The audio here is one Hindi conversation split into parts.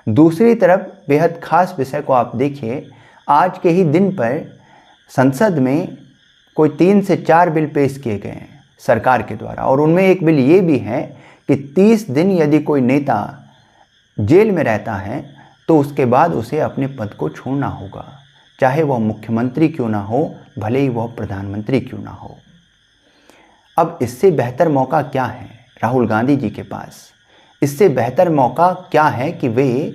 दूसरी तरफ बेहद खास विषय को आप देखिए, आज के ही दिन पर संसद में कोई 3 से 4 बिल पेश किए गए हैं सरकार के द्वारा, और उनमें एक बिल ये भी है कि 30 दिन यदि कोई नेता जेल में रहता है तो उसके बाद उसे अपने पद को छोड़ना होगा, चाहे वह मुख्यमंत्री क्यों ना हो, भले ही वह प्रधानमंत्री क्यों ना हो। अब इससे बेहतर मौका क्या है राहुल गांधी जी के पास? इससे बेहतर मौका क्या है कि वे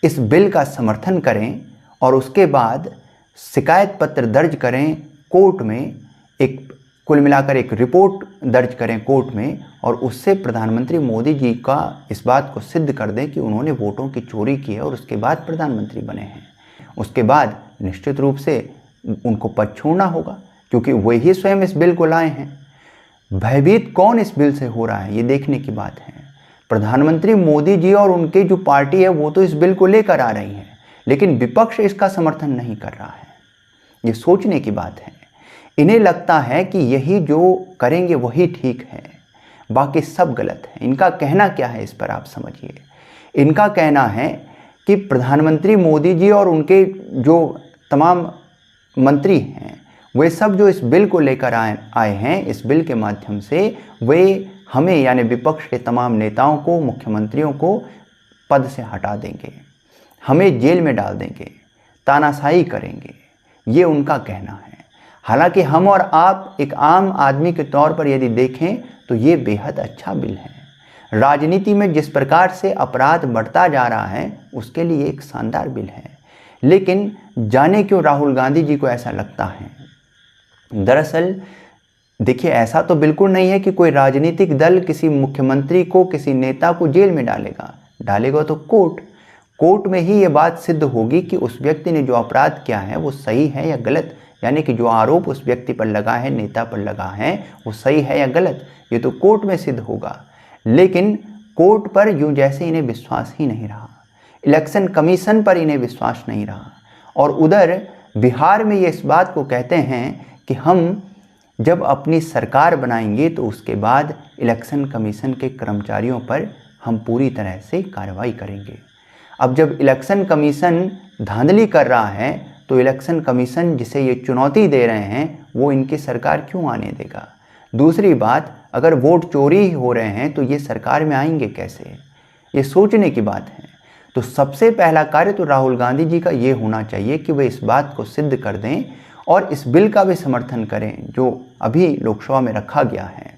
इस बिल का समर्थन करें और उसके बाद शिकायत पत्र दर्ज करें कोर्ट में, एक कुल मिलाकर एक रिपोर्ट दर्ज करें कोर्ट में, और उससे प्रधानमंत्री मोदी जी का इस बात को सिद्ध कर दें कि उन्होंने वोटों की चोरी की है और उसके बाद प्रधानमंत्री बने हैं। उसके बाद निश्चित रूप से उनको पद छोड़ना होगा, क्योंकि वे ही स्वयं इस बिल को लाए हैं। भयभीत कौन इस बिल से हो रहा है ये देखने की बात है। प्रधानमंत्री मोदी जी और उनकी जो पार्टी है वो तो इस बिल को लेकर आ रही है, लेकिन विपक्ष इसका समर्थन नहीं कर रहा है। ये सोचने की बात है। इन्हें लगता है कि यही जो करेंगे वही ठीक है, बाकी सब गलत है। इनका कहना क्या है इस पर आप समझिए। इनका कहना है कि प्रधानमंत्री मोदी जी और उनके जो तमाम मंत्री हैं वे सब जो इस बिल को लेकर आए हैं, इस बिल के माध्यम से वे हमें यानी विपक्ष के तमाम नेताओं को, मुख्यमंत्रियों को पद से हटा देंगे, हमें जेल में डाल देंगे, तानाशाही करेंगे। ये उनका कहना है। हालांकि हम और आप एक आम आदमी के तौर पर यदि देखें तो ये बेहद अच्छा बिल है। राजनीति में जिस प्रकार से अपराध बढ़ता जा रहा है उसके लिए एक शानदार बिल है, लेकिन जाने क्यों राहुल गांधी जी को ऐसा लगता है। दरअसल देखिए, ऐसा तो बिल्कुल नहीं है कि कोई राजनीतिक दल किसी मुख्यमंत्री को, किसी नेता को जेल में डालेगा तो कोर्ट में ही ये बात सिद्ध होगी कि उस व्यक्ति ने जो अपराध किया है वो सही है या गलत, यानी कि जो आरोप उस व्यक्ति पर लगा है, नेता पर लगा है, वो सही है या गलत, ये तो कोर्ट में सिद्ध होगा। लेकिन कोर्ट पर यूं जैसे इन्हें विश्वास ही नहीं रहा, इलेक्शन कमीशन पर इन्हें विश्वास नहीं रहा, और उधर बिहार में ये इस बात को कहते हैं कि हम जब अपनी सरकार बनाएंगे तो उसके बाद इलेक्शन कमीशन के कर्मचारियों पर हम पूरी तरह से कार्रवाई करेंगे। अब जब इलेक्शन कमीशन धांधली कर रहा है तो इलेक्शन कमीशन जिसे ये चुनौती दे रहे हैं वो इनकी सरकार क्यों आने देगा? दूसरी बात, अगर वोट चोरी हो रहे हैं तो ये सरकार में आएंगे कैसे? ये सोचने की बात है। तो सबसे पहला कार्य तो राहुल गांधी जी का ये होना चाहिए कि वे इस बात को सिद्ध कर दें और इस बिल का भी समर्थन करें जो अभी लोकसभा में रखा गया है,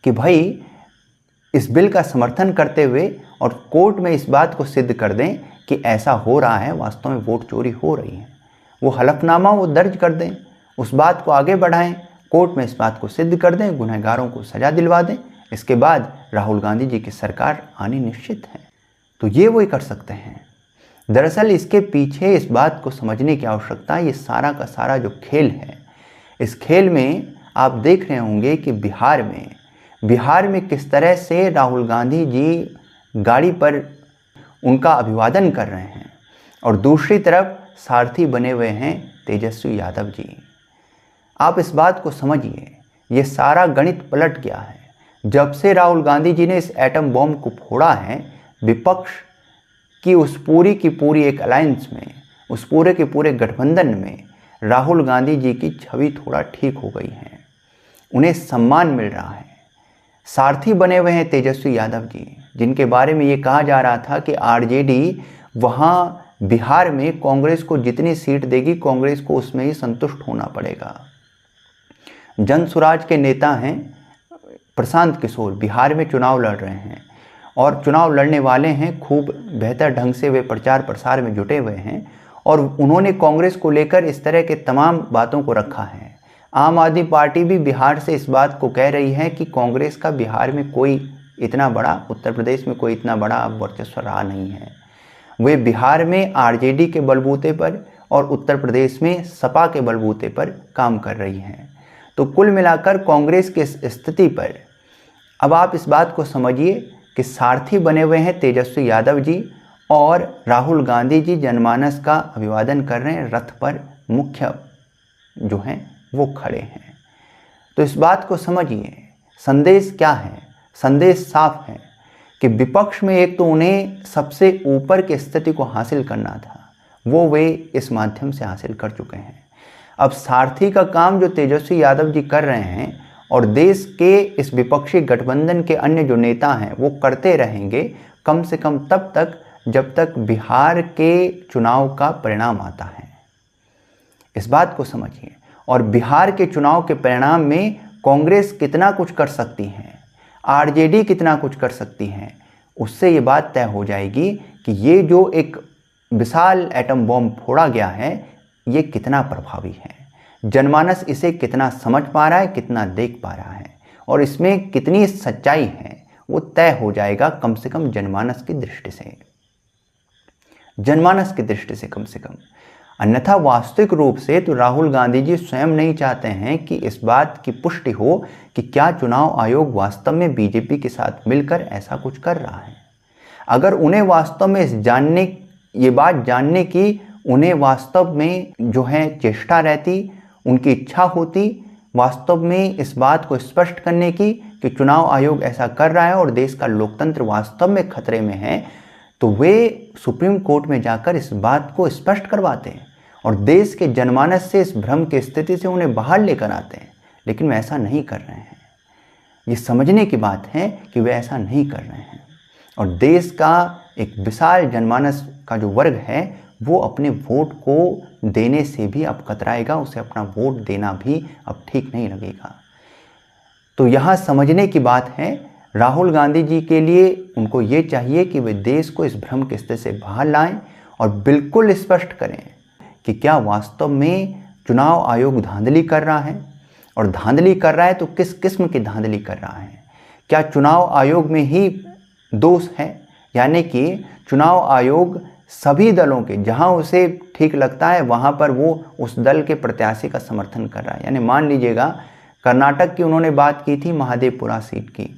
कि भाई इस बिल का समर्थन करते हुए और कोर्ट में इस बात को सिद्ध कर दें कि ऐसा हो रहा है, वास्तव में वोट चोरी हो रही है। वो हलफनामा वो दर्ज कर दें, उस बात को आगे बढ़ाएं, कोर्ट में इस बात को सिद्ध कर दें, गुनहगारों को सजा दिलवा दें। इसके बाद राहुल गांधी जी की सरकार आनी निश्चित है। तो ये वो ही कर सकते हैं। दरअसल इसके पीछे इस बात को समझने की आवश्यकता है, ये सारा का सारा जो खेल है, इस खेल में आप देख रहे होंगे कि बिहार में किस तरह से राहुल गांधी जी गाड़ी पर उनका अभिवादन कर रहे हैं और दूसरी तरफ सारथी बने हुए हैं तेजस्वी यादव जी। आप इस बात को समझिए, ये सारा गणित पलट गया है। जब से राहुल गांधी जी ने इस एटम बॉम्ब को फोड़ा है, विपक्ष की उस पूरी की पूरी एक अलायंस में, उस पूरे के पूरे गठबंधन में राहुल गांधी जी की छवि थोड़ा ठीक हो गई है, उन्हें सम्मान मिल रहा है। सारथी बने हुए हैं तेजस्वी यादव जी, जिनके बारे में ये कहा जा रहा था कि आरजेडी वहाँ बिहार में कांग्रेस को जितनी सीट देगी कांग्रेस को उसमें ही संतुष्ट होना पड़ेगा। जनसुराज के नेता हैं प्रशांत किशोर, बिहार में चुनाव लड़ रहे हैं और चुनाव लड़ने वाले हैं, खूब बेहतर ढंग से वे प्रचार प्रसार में जुटे हुए हैं और उन्होंने कांग्रेस को लेकर इस तरह के तमाम बातों को रखा है। आम आदमी पार्टी भी बिहार से इस बात को कह रही है कि कांग्रेस का बिहार में कोई इतना बड़ा, उत्तर प्रदेश में कोई इतना बड़ा अब वर्चस्व रहा नहीं है। वे बिहार में आरजेडी के बलबूते पर और उत्तर प्रदेश में सपा के बलबूते पर काम कर रही हैं। तो कुल मिलाकर कांग्रेस की स्थिति पर अब आप इस बात को समझिए कि सारथी बने हुए हैं तेजस्वी यादव जी और राहुल गांधी जी जनमानस का अभिवादन कर रहे हैं, रथ पर मुख्य जो हैं वो खड़े हैं। तो इस बात को समझिए, संदेश क्या है? संदेश साफ है कि विपक्ष में एक तो उन्हें सबसे ऊपर की स्थिति को हासिल करना था, वो वे इस माध्यम से हासिल कर चुके हैं। अब सारथी का काम जो तेजस्वी यादव जी कर रहे हैं और देश के इस विपक्षी गठबंधन के अन्य जो नेता हैं वो करते रहेंगे, कम से कम तब तक जब तक बिहार के चुनाव का परिणाम आता है। इस बात को समझिए। और बिहार के चुनाव के परिणाम में कांग्रेस कितना कुछ कर सकती है, आरजेडी कितना कुछ कर सकती है, उससे ये बात तय हो जाएगी कि ये जो एक विशाल एटम बॉम्ब फोड़ा गया है ये कितना प्रभावी है, जनमानस इसे कितना समझ पा रहा है, कितना देख पा रहा है और इसमें कितनी सच्चाई है, वो तय हो जाएगा कम से कम जनमानस की दृष्टि से, जनमानस की दृष्टि से कम से कम। अन्यथा वास्तविक रूप से तो राहुल गांधी जी स्वयं नहीं चाहते हैं कि इस बात की पुष्टि हो कि क्या चुनाव आयोग वास्तव में बीजेपी के साथ मिलकर ऐसा कुछ कर रहा है। अगर उन्हें वास्तव में ये बात जानने की उन्हें वास्तव में जो है चेष्टा रहती, उनकी इच्छा होती वास्तव में इस बात को स्पष्ट करने की कि चुनाव आयोग ऐसा कर रहा है और देश का लोकतंत्र वास्तव में खतरे में है, तो वे सुप्रीम कोर्ट में जाकर इस बात को स्पष्ट करवाते हैं और देश के जनमानस से इस भ्रम की स्थिति से उन्हें बाहर लेकर आते हैं। लेकिन वे ऐसा नहीं कर रहे हैं। ये समझने की बात है कि वे ऐसा नहीं कर रहे हैं और देश का एक विशाल जनमानस का जो वर्ग है वो अपने वोट को देने से भी अब कतराएगा, उसे अपना वोट देना भी अब ठीक नहीं लगेगा। तो यहाँ समझने की बात है, राहुल गांधी जी के लिए उनको ये चाहिए कि वे देश को इस भ्रम की स्थिति से बाहर लाएं और बिल्कुल स्पष्ट करें कि क्या वास्तव में चुनाव आयोग धांधली कर रहा है और धांधली कर रहा है तो किस किस्म की धांधली कर रहा है। क्या चुनाव आयोग में ही दोष है, यानी कि चुनाव आयोग सभी दलों के जहां उसे ठीक लगता है वहां पर वो उस दल के प्रत्याशी का समर्थन कर रहा है। यानी मान लीजिएगा कर्नाटक की उन्होंने बात की थी, महादेवपुरा सीट की,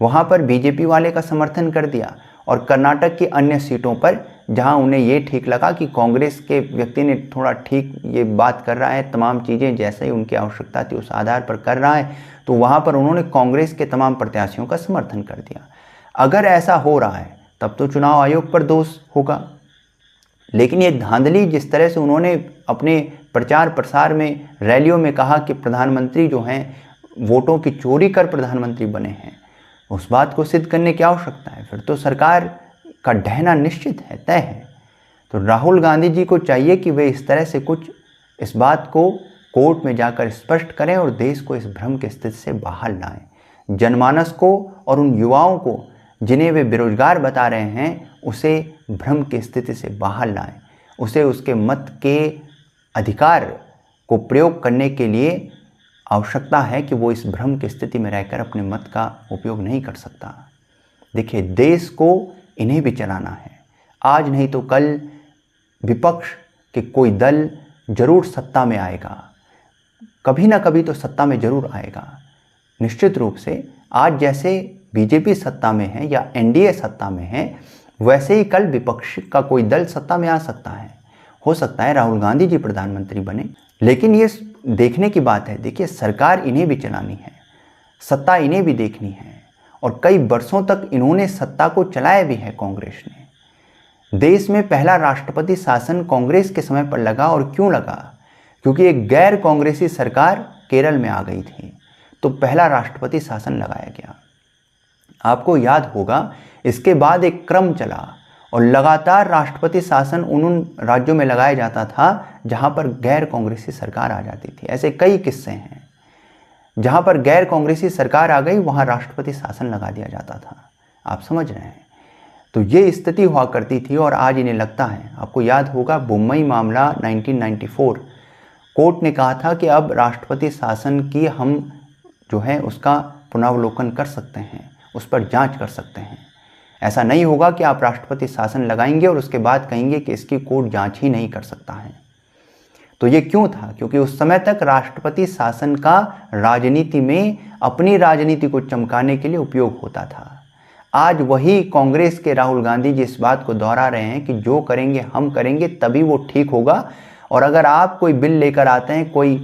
वहां पर बीजेपी वाले का समर्थन कर दिया और कर्नाटक की अन्य सीटों पर जहां उन्हें ये ठीक लगा कि कांग्रेस के व्यक्ति ने थोड़ा ठीक ये बात कर रहा है, तमाम चीज़ें जैसे ही उनकी आवश्यकता थी उस आधार पर कर रहा है, तो वहां पर उन्होंने कांग्रेस के तमाम प्रत्याशियों का समर्थन कर दिया। अगर ऐसा हो रहा है तब तो चुनाव आयोग पर दोष होगा। लेकिन ये धांधली जिस तरह से उन्होंने अपने प्रचार प्रसार में रैलियों में कहा कि प्रधानमंत्री जो हैं वोटों की चोरी कर प्रधानमंत्री बने हैं, उस बात को सिद्ध करने की आवश्यकता है। फिर तो सरकार का ढहना निश्चित है, तय है। तो राहुल गांधी जी को चाहिए कि वे इस तरह से कुछ इस बात को कोर्ट में जाकर स्पष्ट करें और देश को इस भ्रम की स्थिति से बाहर लाएं। जनमानस को और उन युवाओं को जिन्हें वे बेरोजगार बता रहे हैं उसे भ्रम की स्थिति से बाहर लाएं, उसे उसके मत के अधिकार को प्रयोग करने के लिए आवश्यकता है कि वो इस भ्रम की स्थिति में रहकर अपने मत का उपयोग नहीं कर सकता। देखिए, देश को इन्हें भी चलाना है। आज नहीं तो कल विपक्ष के कोई दल जरूर सत्ता में आएगा, कभी ना कभी तो सत्ता में जरूर आएगा। निश्चित रूप से आज जैसे बीजेपी सत्ता में है या एनडीए सत्ता में है, वैसे ही कल विपक्ष का कोई दल सत्ता में आ सकता है। हो सकता है राहुल गांधी जी प्रधानमंत्री बने। लेकिन ये देखने की बात है, देखिए सरकार इन्हें भी चलानी है, सत्ता इन्हें भी देखनी है और कई वर्षों तक इन्होंने सत्ता को चलाया भी है कांग्रेस ने। देश में पहला राष्ट्रपति शासन कांग्रेस के समय पर लगा और क्यों लगा? क्योंकि एक गैर कांग्रेसी सरकार केरल में आ गई थी तो पहला राष्ट्रपति शासन लगाया गया। आपको याद होगा इसके बाद एक क्रम चला और लगातार राष्ट्रपति शासन उन राज्यों में लगाया जाता था जहां पर गैर कांग्रेसी सरकार आ जाती थी। ऐसे कई किस्से हैं जहां पर गैर कांग्रेसी सरकार आ गई वहां राष्ट्रपति शासन लगा दिया जाता था। आप समझ रहे हैं? तो ये स्थिति हुआ करती थी और आज इन्हें लगता है, आपको याद होगा मुंबई मामला 1994, कोर्ट ने कहा था कि अब राष्ट्रपति शासन की हम जो है उसका पुनरावलोकन कर सकते हैं, उस पर जांच कर सकते हैं। ऐसा नहीं होगा कि आप राष्ट्रपति शासन लगाएंगे और उसके बाद कहेंगे कि इसकी कोर्ट जांच ही नहीं कर सकता है। तो ये क्यों था? क्योंकि उस समय तक राष्ट्रपति शासन का राजनीति में अपनी राजनीति को चमकाने के लिए उपयोग होता था। आज वही कांग्रेस के राहुल गांधी जी इस बात को दोहरा रहे हैं कि जो करेंगे हम करेंगे तभी वो ठीक होगा, और अगर आप कोई बिल लेकर आते हैं, कोई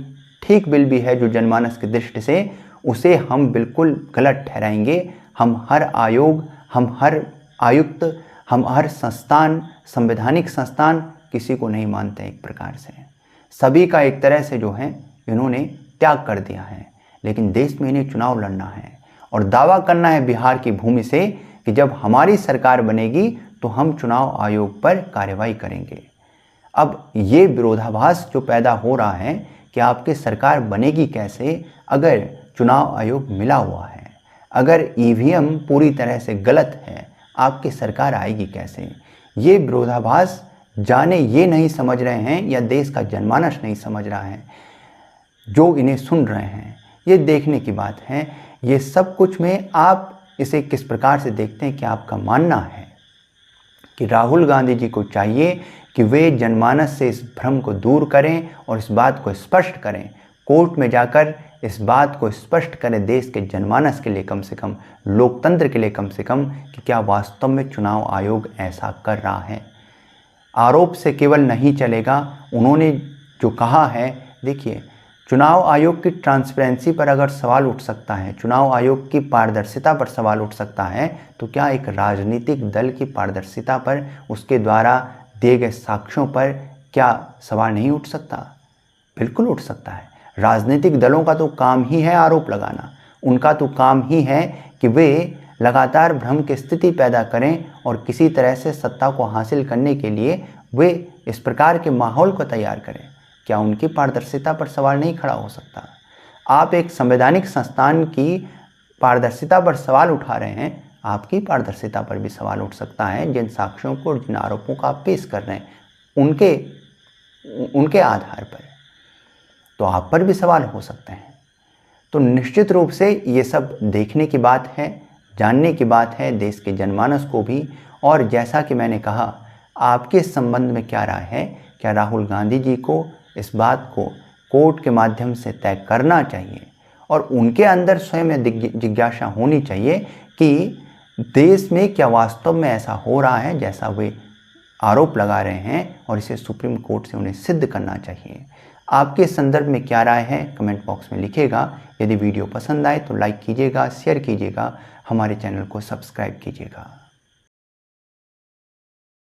ठीक बिल भी है जो जनमानस की दृष्टि से, उसे हम बिल्कुल गलत ठहराएंगे। हम हर आयोग, हम हर आयुक्त, हम हर संस्थान, संवैधानिक संस्थान किसी को नहीं मानते एक प्रकार से। सभी का एक तरह से जो है इन्होंने त्याग कर दिया है। लेकिन देश में इन्हें चुनाव लड़ना है और दावा करना है बिहार की भूमि से कि जब हमारी सरकार बनेगी तो हम चुनाव आयोग पर कार्रवाई करेंगे। अब ये विरोधाभास जो पैदा हो रहा है कि आपकी सरकार बनेगी कैसे अगर चुनाव आयोग मिला हुआ है, अगर ईवीएम पूरी तरह से गलत है, आपकी सरकार आएगी कैसे? ये विरोधाभास जाने ये नहीं समझ रहे हैं या देश का जनमानस नहीं समझ रहा है, जो इन्हें सुन रहे हैं। ये देखने की बात है। ये सब कुछ में आप इसे किस प्रकार से देखते हैं कि आपका मानना है कि राहुल गांधी जी को चाहिए कि वे जनमानस से इस भ्रम को दूर करें और इस बात को स्पष्ट करें, कोर्ट में जाकर इस बात को स्पष्ट करें देश के जनमानस के लिए, कम से कम लोकतंत्र के लिए कम से कम, कि क्या वास्तव में चुनाव आयोग ऐसा कर रहा है। आरोप से केवल नहीं चलेगा। उन्होंने जो कहा है, देखिए, चुनाव आयोग की ट्रांसपेरेंसी पर अगर सवाल उठ सकता है, चुनाव आयोग की पारदर्शिता पर सवाल उठ सकता है, तो क्या एक राजनीतिक दल की पारदर्शिता पर, उसके द्वारा दिए गए साक्ष्यों पर क्या सवाल नहीं उठ सकता? बिल्कुल उठ सकता है। राजनीतिक दलों का तो काम ही है आरोप लगाना। उनका तो काम ही है कि वे लगातार भ्रम की स्थिति पैदा करें और किसी तरह से सत्ता को हासिल करने के लिए वे इस प्रकार के माहौल को तैयार करें। क्या उनकी पारदर्शिता पर सवाल नहीं खड़ा हो सकता? आप एक संवैधानिक संस्थान की पारदर्शिता पर सवाल उठा रहे हैं, आपकी पारदर्शिता पर भी सवाल उठ सकता है। जिन साक्ष्यों को, जिन आरोपों को आप पेश कर रहे हैं उनके आधार पर तो आप पर भी सवाल हो सकते हैं। तो निश्चित रूप से ये सब देखने की बात है, जानने की बात है देश के जनमानस को भी। और जैसा कि मैंने कहा, आपके इस संबंध में क्या राय है? क्या राहुल गांधी जी को इस बात को कोर्ट के माध्यम से तय करना चाहिए और उनके अंदर स्वयं जिज्ञासा होनी चाहिए कि देश में क्या वास्तव में ऐसा हो रहा है जैसा वे आरोप लगा रहे हैं, और इसे सुप्रीम कोर्ट से उन्हें सिद्ध करना चाहिए। आपके संदर्भ में क्या राय है कमेंट बॉक्स में लिखिएगा। यदि वीडियो पसंद आए तो लाइक कीजिएगा, शेयर कीजिएगा, हमारे चैनल को सब्सक्राइब कीजिएगा।